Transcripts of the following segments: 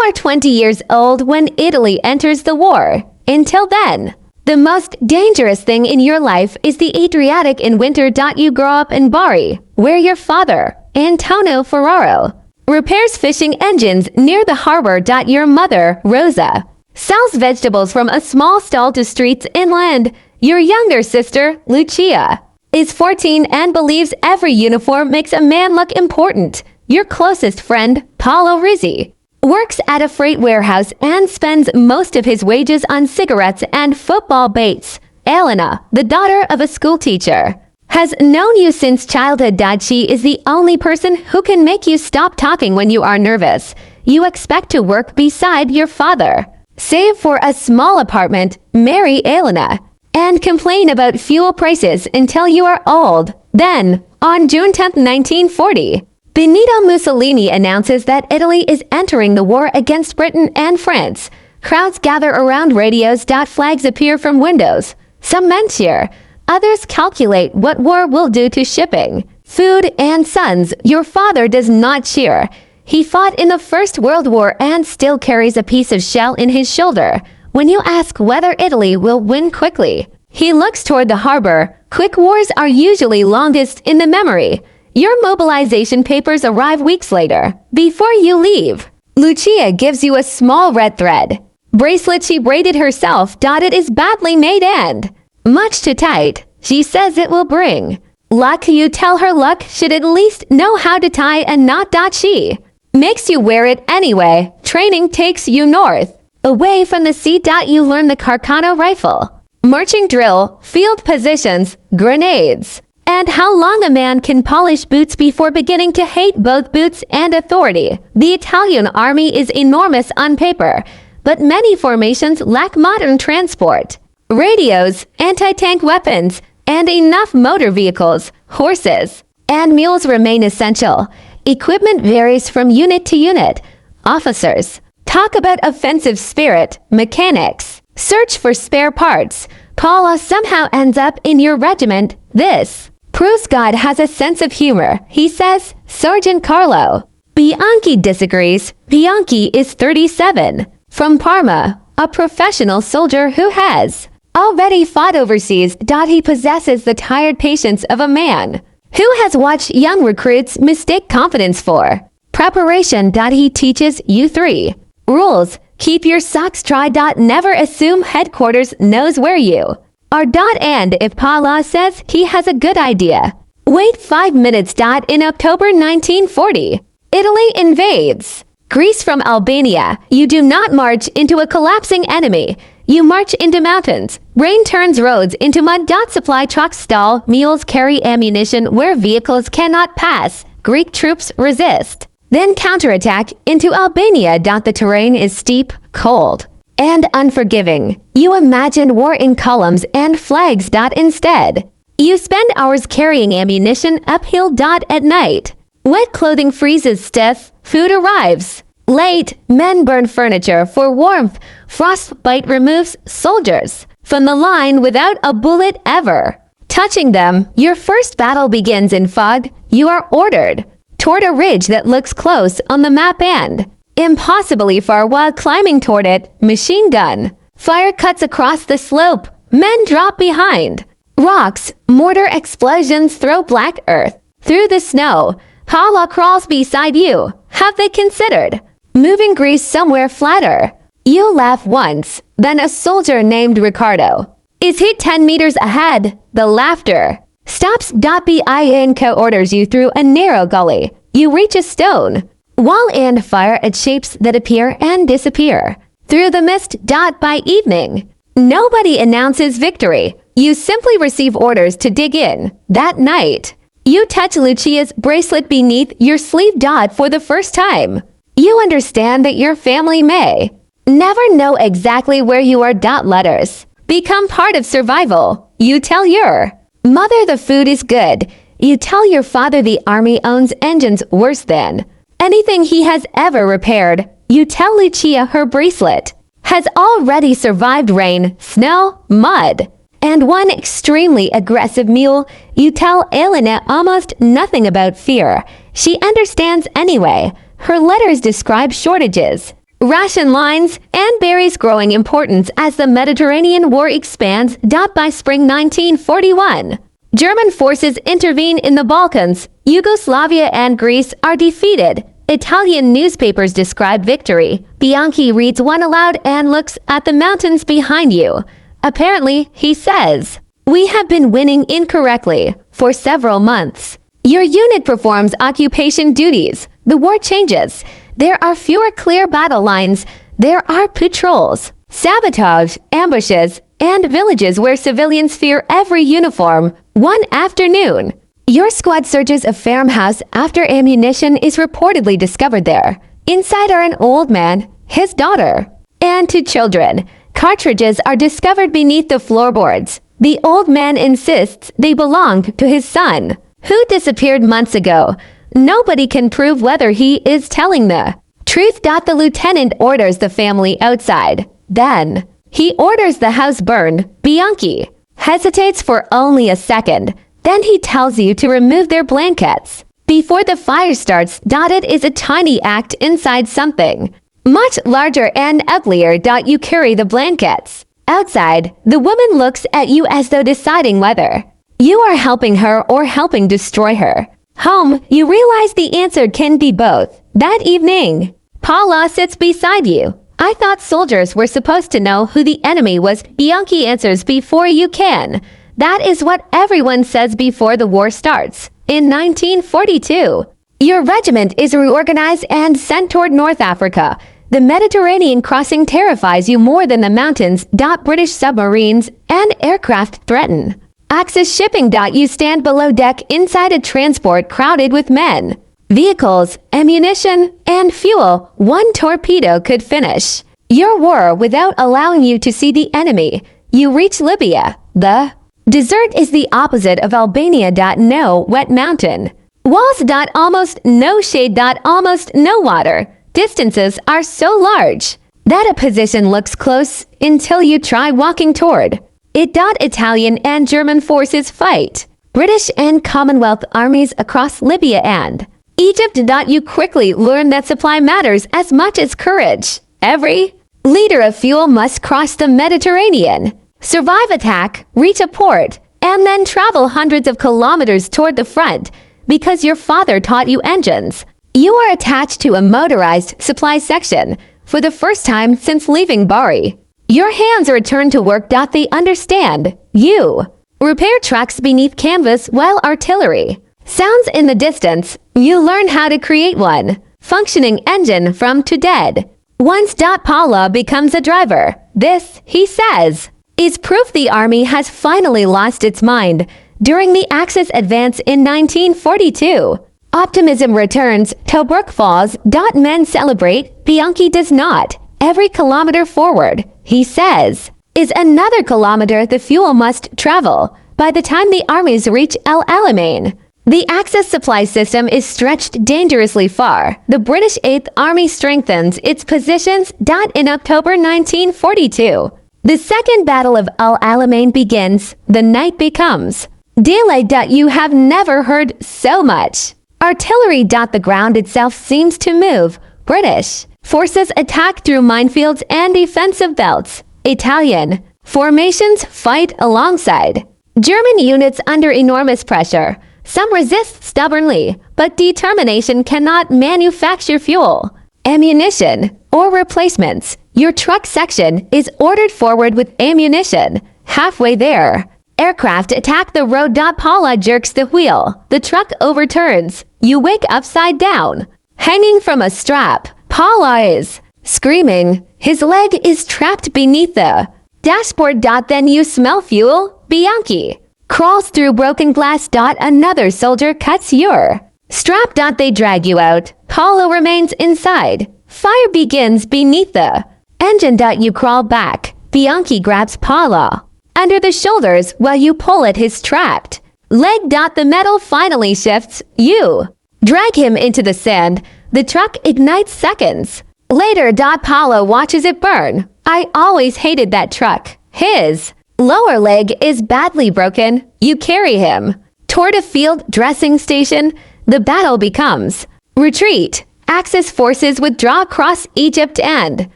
are 20 years old when Italy enters the war. Until then, the most dangerous thing in your life is the Adriatic in winter. You grow up in Bari, where your father, Antonio Ferraro, repairs fishing engines near the harbor. Your mother, Rosa, sells vegetables from a small stall to streets inland. Your younger sister, Lucia, is 14 and believes every uniform makes a man look important. Your closest friend, Paolo Rizzi, works at a freight warehouse and spends most of his wages on cigarettes and football baits. Elena, the daughter of a schoolteacher, has known you since childhood. She is the only person who can make you stop talking when you are nervous. You expect to work beside your father, save for a small apartment, marry Elena, and complain about fuel prices until you are old. Then, on June 10, 1940, Benito Mussolini announces that Italy is entering the war against Britain and France. Crowds gather around radios. Flags appear from windows. Some men cheer. Others calculate what war will do to shipping, food, and sons. Your father does not cheer. He fought in the First World War and still carries a piece of shell in his shoulder. When you ask whether Italy will win quickly, he looks toward the harbor. Quick wars are usually longest in the memory. Your mobilization papers arrive weeks later. Before you leave, Lucia gives you a small red thread bracelet she braided herself. It is badly made and much too tight. She says it will bring luck. You tell her luck should at least know how to tie a knot. She makes you wear it anyway. Training takes you north, away from the sea. You learn the Carcano rifle, marching drill, field positions, grenades, and how long a man can polish boots before beginning to hate both boots and authority. The Italian army is enormous on paper, but many formations lack modern transport, radios, anti-tank weapons, and enough motor vehicles. Horses and mules remain essential. Equipment varies from unit to unit. Officers talk about offensive spirit. Mechanics search for spare parts. Paula somehow ends up in your regiment. This proves God has a sense of humor, he says. Sergeant Carlo. Bianchi disagrees. Bianchi is 37, from Parma, a professional soldier who has already fought overseas. He possesses the tired patience of a man who has watched young recruits mistake confidence for preparation. He teaches you 3 rules. Keep your socks dry. Never assume headquarters knows where you are. And if Paula says he has a good idea, wait 5 minutes. In October 1940, Italy invades Greece from Albania. You do not march into a collapsing enemy. You march into mountains. Rain turns roads into mud. Supply trucks stall. Mules carry ammunition where vehicles cannot pass. Greek troops resist, then counterattack into Albania. The terrain is steep, cold, and unforgiving. You imagine war in columns and flags. Instead, you spend hours carrying ammunition uphill. At night, wet clothing freezes stiff. Food arrives late. Men burn furniture for warmth. Frostbite removes soldiers from the line without a bullet ever touching them. Your first battle begins in fog. You are ordered toward a ridge that looks close on the map and impossibly far. While climbing toward it, machine gun fire cuts across the slope. Men drop behind rocks. Mortar explosions throw black earth through the snow. Paula crawls beside you. Have they considered moving Greece somewhere flatter? You laugh once. Then a soldier named Ricardo is hit 10 meters ahead. The laughter stops. Bianco orders you through a narrow gully. You reach a stone wall and fire at shapes that appear and disappear through the mist. By evening, nobody announces victory. You simply receive orders to dig in. That night, you touch Lucia's bracelet beneath your sleeve. For the first time, you understand that your family may never know exactly where you are. Letters become part of survival. You tell your mother the food is good. You tell your father the army owns engines worse than anything he has ever repaired. You tell Lucia her bracelet has already survived rain, snow, mud, and one extremely aggressive mule. You tell Elena almost nothing about fear. She understands anyway. Her letters describe shortages ration lines, and berries growing importance as the Mediterranean War expands. By spring 1941, German forces intervene in the Balkans. Yugoslavia and Greece are defeated. Italian newspapers describe victory. Bianchi reads one aloud and looks at the mountains behind you. Apparently, he says, "We have been winning incorrectly for several months. Your unit performs occupation duties. The war changes. There are fewer clear battle lines. There are patrols, sabotage, ambushes, and villages where civilians fear every uniform." One afternoon, your squad searches a farmhouse after ammunition is reportedly discovered there. Inside are an old man, his daughter, and two children. Cartridges are discovered beneath the floorboards. The old man insists they belonged to his son, who disappeared months ago. Nobody can prove whether he is telling the truth. The lieutenant orders the family outside. Then, he orders the house burned. Bianchi hesitates for only a second. Then he tells you to remove their blankets before the fire starts. It is a tiny act inside something much larger and uglier. You carry the blankets. Outside, the woman looks at you as though deciding whether you are helping her or helping destroy her. Home, you realize the answer can be both. That evening, Paula sits beside you. "I thought soldiers were supposed to know who the enemy was." Bianchi answers, "Before you can." That is what everyone says before the war starts. In 1942, your regiment is reorganized and sent toward North Africa. The Mediterranean crossing terrifies you more than the mountains. British submarines and aircraft threaten Axis shipping. You stand below deck inside a transport crowded with men, vehicles, ammunition, and fuel. One torpedo could finish your war without allowing you to see the enemy. You reach Libya. The desert is the opposite of Albania. No wet mountain walls. Almost no shade. Almost no water. Distances are so large that a position looks close until you try walking toward it. Italian and German forces fight British and Commonwealth armies across Libya and Egypt. You quickly learn that supply matters as much as courage. Every liter of fuel must cross the Mediterranean, survive attack, reach a port, and then travel hundreds of kilometers toward the front. Because your father taught you engines, you are attached to a motorized supply section for the first time since leaving Bari. Your hands return to work. They understand. You repair trucks beneath canvas while artillery sounds in the distance. You learn how to create one functioning engine from to dead. Once. Paula becomes a driver. This, he says, is proof the army has finally lost its mind. During the Axis advance in 1942, optimism returns. Tobruk falls. Men celebrate. Bianchi does not. Every kilometer forward, he says, is another kilometer the fuel must travel. By the time the armies reach El Alamein, the Axis supply system is stretched dangerously far. The British 8th Army strengthens its positions. In October 1942, the Second Battle of El Alamein begins. The night becomes daylight. You have never heard so much artillery. The ground itself seems to move. British forces attack through minefields and defensive belts. Italian formations fight alongside German units under enormous pressure. Some resist stubbornly, but determination cannot manufacture fuel, ammunition, or replacements. Your truck section is ordered forward with ammunition. Halfway there, aircraft attack the road. Paula jerks the wheel. The truck overturns. You wake upside down, hanging from a strap. Paula is screaming. His leg is trapped beneath the dashboard. Then you smell fuel. Bianchi crawls through broken glass. Another soldier cuts your strap. They drag you out. Paula remains inside. Fire begins beneath the engine. You crawl back. Bianchi grabs Paula under the shoulders while you pull at his trapped leg. The metal finally shifts. You drag him into the sand. The truck ignites seconds later. Paula watches it burn. I always hated that truck. His lower leg is badly broken. You carry him toward a field dressing station. The battle becomes retreat. Axis forces withdraw across Egypt and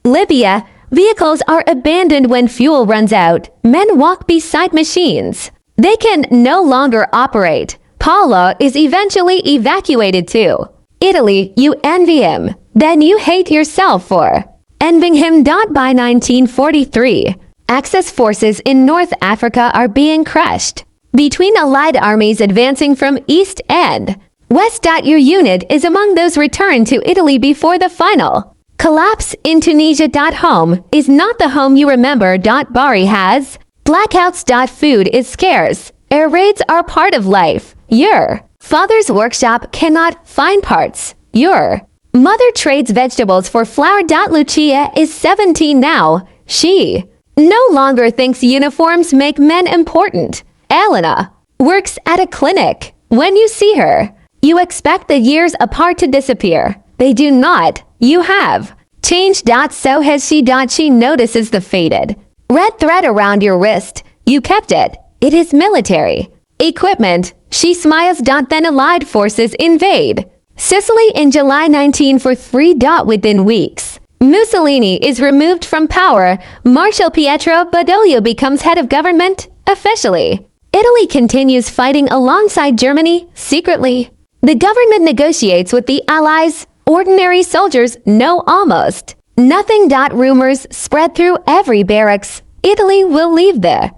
Libya. Vehicles are abandoned when fuel runs out. Men walk beside machines. They can no longer operate. Paolo is eventually evacuated too. Italy, you envy him. Then you hate yourself for envying him. By 1943, Axis forces in North Africa are being crushed between Allied armies advancing from east and west. Your unit is among those returned to Italy before the final collapse in Tunisia. Home is not the home you remember. Bari has blackouts. Food is scarce. Air raids are part of life. Your father's workshop cannot find parts. Your mother trades vegetables for flour. Lucia is 17 now. She no longer thinks uniforms make men important. Elena works at a clinic. When you see her, you expect the years apart to disappear. They do not. You have changed. So has she. She notices the faded red thread around your wrist. You kept it. It is military equipment. She smiles. Then Allied forces invade Sicily in July 1943. Within weeks, Mussolini is removed from power. Marshal Pietro Badoglio becomes head of government officially. Italy continues fighting alongside Germany secretly. The government negotiates with the Allies. Ordinary soldiers know almost nothing. Rumors spread through every barracks. Italy will leave the